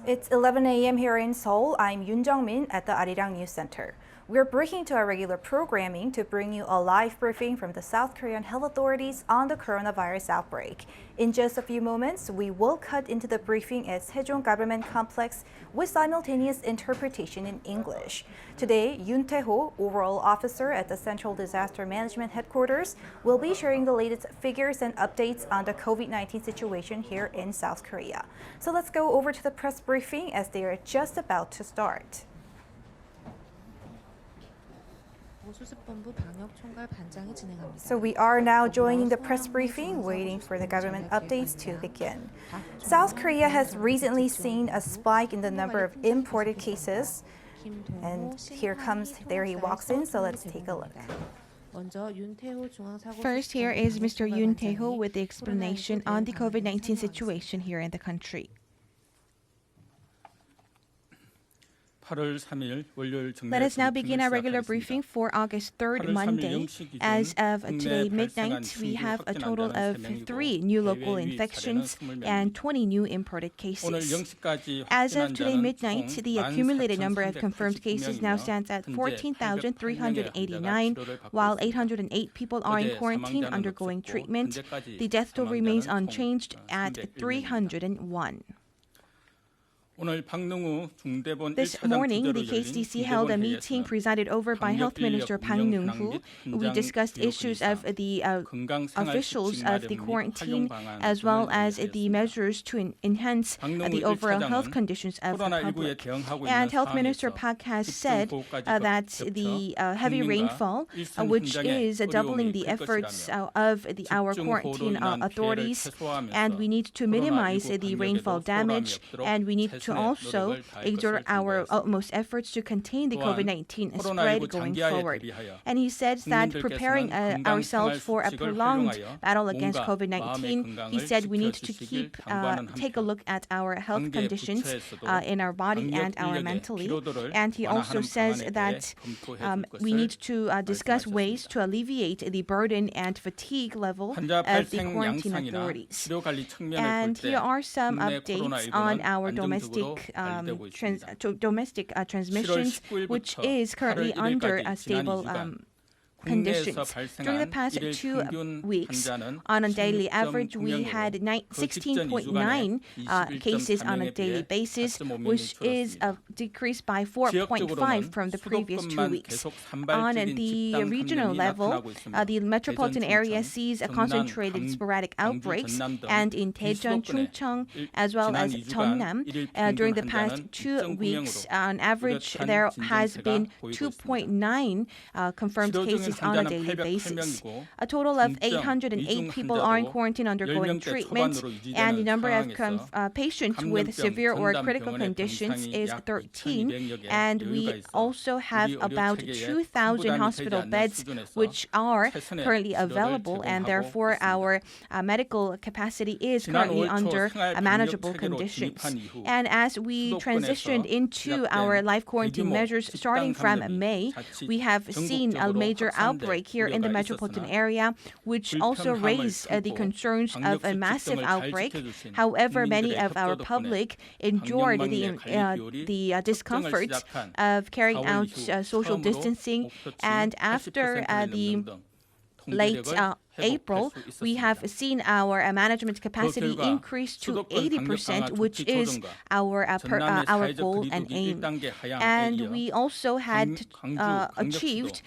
It's 11 a.m. here in Seoul. I'm Yoon Jung-min at the Arirang News Center. We're breaking to our regular programming to bring you a live briefing from the South Korean health authorities on the coronavirus outbreak. In just a few moments, we will cut into the briefing at Sejong Government Complex with simultaneous interpretation in English. Today, Yoon Tae-ho, overall officer at the Central Disaster Management Headquarters, will be sharing the latest figures and updates on the COVID-19 situation here in South Korea. So let's go over to the press briefing as they are just about to start. So we are now joining the press briefing, waiting for the government updates to begin. South Korea has recently seen a spike in the number of imported cases. And there he walks in, so let's take a look. First, here is Mr. Yoon Tae-ho with the explanation on the COVID-19 situation here in the country. Let us now begin our regular briefing for August 3rd, Monday. As of today midnight, we have a total of 3 new local infections and 20 new imported cases. As of today midnight, the accumulated number of confirmed cases now stands at 14,389, while 808 people are in quarantine undergoing treatment. The death toll remains unchanged at 301. This morning, the KSDC held a meeting presided over by Health Minister Bang Neung-woo. We discussed issues of the officials of the quarantine as well as the measures to enhance the overall health conditions of the public. And Health Minister Park has said that the heavy rainfall, which is doubling the efforts of our quarantine authorities, and we need to minimize the rainfall damage, and we need to also exert our utmost efforts to contain the COVID-19 spread going forward. And he says that preparing ourselves for a prolonged battle against COVID-19, he said we need to take a look at our health conditions in our body and our mentally. And he also says that we need to discuss ways to alleviate the burden and fatigue level of the quarantine authorities. And here are some updates on our domestic transmissions, which is currently under stable conditions. During the past 2 weeks, on a daily average, we had 16.9 cases on a daily basis, which is a decrease by 4.5 from the previous 2 weeks. On the regional level, the metropolitan area sees a concentrated sporadic outbreaks, and in Daejeon, Chungcheong, as well as Jeonnam, during the past 2 weeks, on average, there has been 2.9 confirmed cases on a daily basis. A total of 808 people are in quarantine undergoing treatment, and the number of patients with severe or critical conditions is 13, and we also have about 2,000 hospital beds which are currently available, and therefore our medical capacity is currently under manageable conditions. And as we transitioned into our live quarantine measures starting from May, we have seen a major outbreak here in the metropolitan area, which also raised the concerns of a massive outbreak. However, many of our public endured the discomfort of carrying out social distancing, and after the late April, we have seen our management capacity increase to 80%, which is our goal and aim. And we also had achieved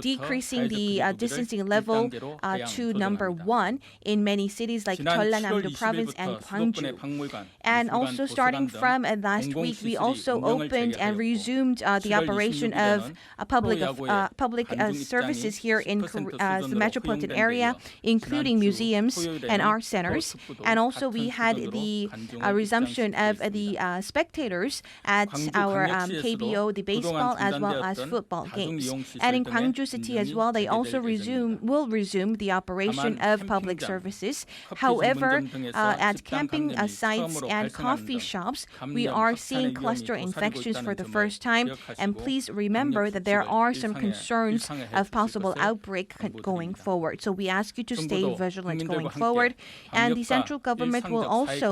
decreasing the distancing level to number 1 in many cities like Jeollanam-do Province and Gwangju. And also starting from last week, we also opened and resumed the operation of public services here in the metropolitan area, including museums and art centers. And also we had the resumption of the spectators at our KBO, the baseball as well as football games. And in Gwangju City as well, they also will resume the operation of public services. However, at camping sites and coffee shops, we are seeing cluster infections for the first time. And please remember that there are some concerns of possible outbreak going forward. So we we ask you to stay vigilant going forward. And the central government will also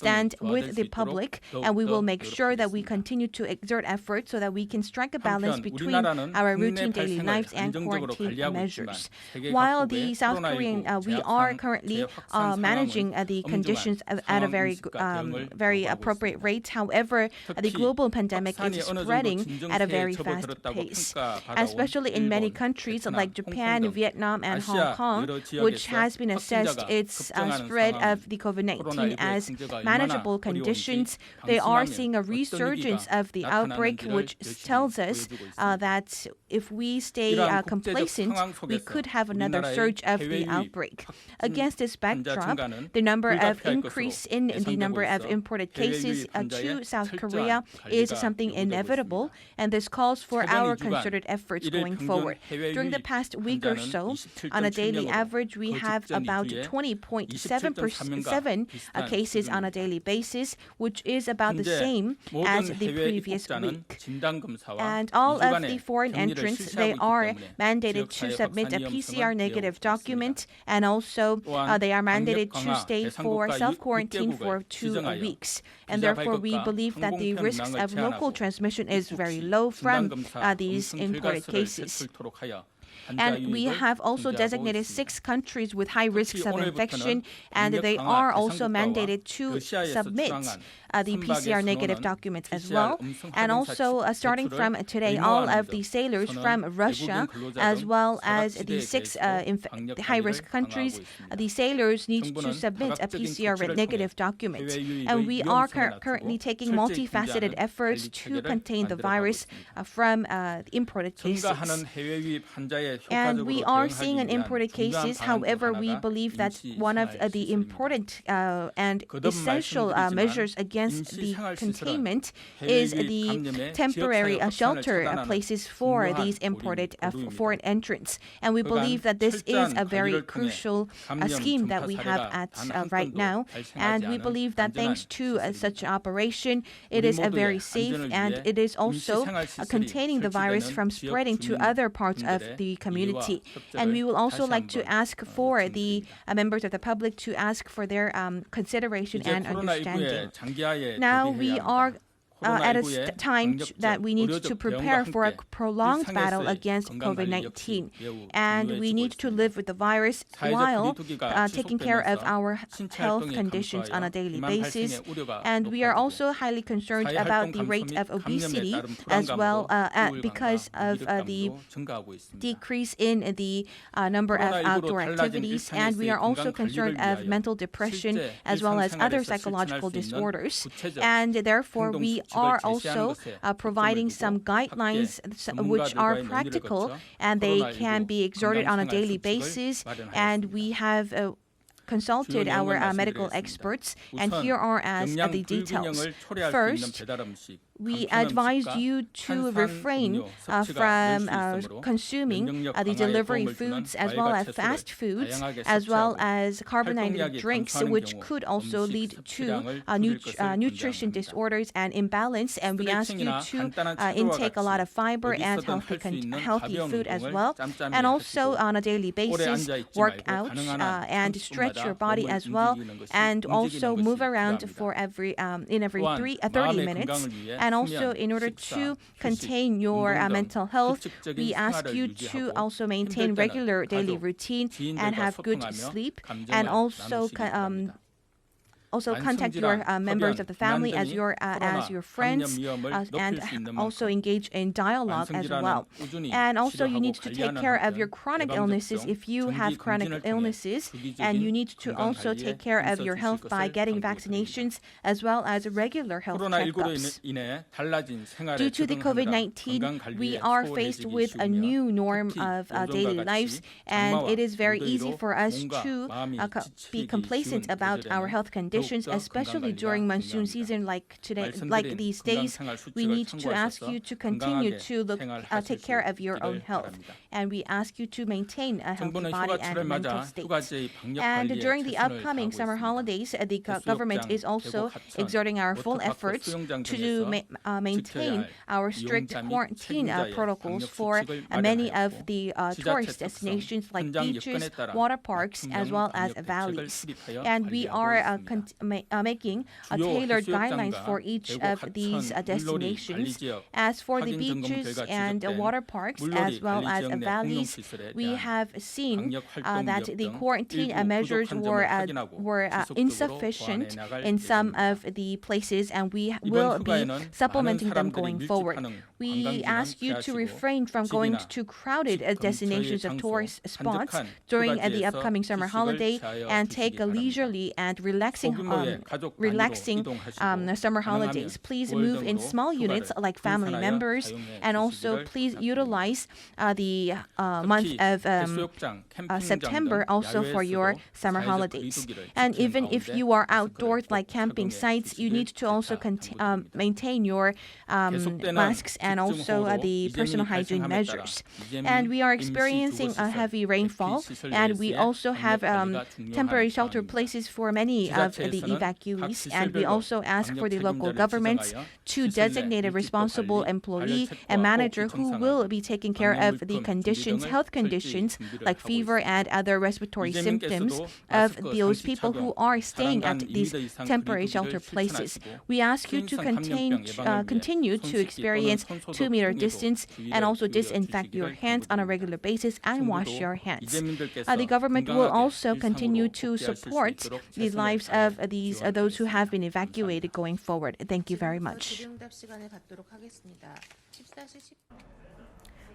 stand with the public, and we will make sure that we continue to exert efforts so that we can strike a balance between our routine daily lives and quarantine measures. While the South Korean, we are currently managing the conditions at a very appropriate rate. However, the global pandemic is spreading at a very fast pace, especially in many countries like Japan, Vietnam, and Hong Kong, which has been assessed its spread of the COVID-19 as manageable conditions. They are seeing a resurgence of the outbreak, which tells us that if we stay complacent, we could have another surge of the outbreak. Against this backdrop, the number of increase in the number of imported cases to South Korea is something inevitable, and this calls for our concerted efforts going forward. During the past week or so, on a daily average, we have about 20.7% cases on a daily basis, which is about the same as the previous week. And all of the foreign entrants, they are mandated to submit a PCR negative document, and also they are mandated to stay for self-quarantine for 2 weeks. And therefore, we believe that the risks of local transmission is very low from these imported cases. And we have also designated 6 countries with high risks of infection, and they are also mandated to submit the PCR negative documents as well. And also, starting from today, all of the sailors from Russia, as well as the 6 high-risk countries, the sailors need to submit a PCR negative document. And we are currently taking multifaceted efforts to contain the virus from imported cases. And we are seeing an imported cases. However, we believe that one of the important and essential measures against the containment is the temporary shelter places for these imported foreign entrants. And we believe that this is a very crucial scheme that we have at right now. And we believe that thanks to such an operation, it is very safe, and it is also containing the virus from spreading to other parts of the community. And we will also like to ask for the members of the public to ask for their consideration and understanding. Now we are at a time that we need to prepare for a prolonged battle against COVID-19. And we need to live with the virus while taking care of our health conditions on a daily basis. And we are also highly concerned about the rate of obesity as well because of the decrease in the number of outdoor activities. And we are also concerned of mental depression as well as other psychological disorders. And therefore, we are also providing some guidelines which are practical, and they can be exerted on a daily basis. And we have consulted our medical experts, and here are the details. First, we advise you to refrain from consuming the delivery foods as well as fast foods, as well as carbonated drinks, which could also lead to nutrition disorders and imbalance. And we ask you to intake a lot of fiber and healthy food as well. And also on a daily basis, work out and stretch your body as well, and also move around for every 30 minutes. And also, in order to contain your mental health, we ask you to also maintain regular daily routine and have good sleep, and also contact your members of the family as your friends, and also engage in dialogue as well. And also, you need to take care of your chronic illnesses if you have chronic illnesses, and you need to also take care of your health by getting vaccinations as well as regular health checkups. Due to the COVID-19, we are faced with a new norm of daily lives, and it is very easy for us to be complacent about our health conditions. conditions, especially during monsoon season like today, like these days, we need to ask you to continue to take care of your own health. And we ask you to maintain a healthy body and mental state. And during the upcoming summer holidays, the government is also exerting our full efforts to maintain our strict quarantine protocols for many of the tourist destinations like beaches, water parks, as well as valleys. And we are making tailored guidelines for each of these destinations. As for the beaches and water parks, as well as valleys, we have seen that the quarantine measures were insufficient in some of the places, and we will be supplementing them going forward. We ask you to refrain from going to crowded destinations of tourist spots during the upcoming summer holiday and take a leisurely and relaxing summer holidays. Please move in small units like family members, and also please utilize the month of September also for your summer holidays. And even if you are outdoors like camping sites, you need to also maintain your masks and also the personal hygiene measures. And we are experiencing a heavy rainfall, and we also have temporary shelter places for many of the evacuees. And we also ask for the local governments to designate a responsible employee and manager who will be taking care of the health conditions like fever and other respiratory symptoms of those people who are staying at these temporary shelter places. We ask you to continue to experience 2-meter distance and also disinfect your hands on a regular basis and wash your hands. The government will also continue to support the lives of those who have been evacuated going forward. Thank you very much.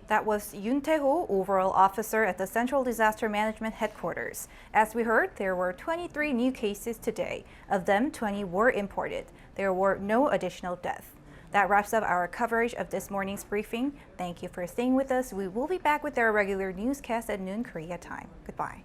That was Yoon Tae-ho, overall officer at the Central Disaster Management Headquarters. As we heard, there were 23 new cases today. Of them, 20 were imported. There were no additional deaths. That wraps up our coverage of this morning's briefing. Thank you for staying with us. We will be back with our regular newscast at noon Korea time. Goodbye.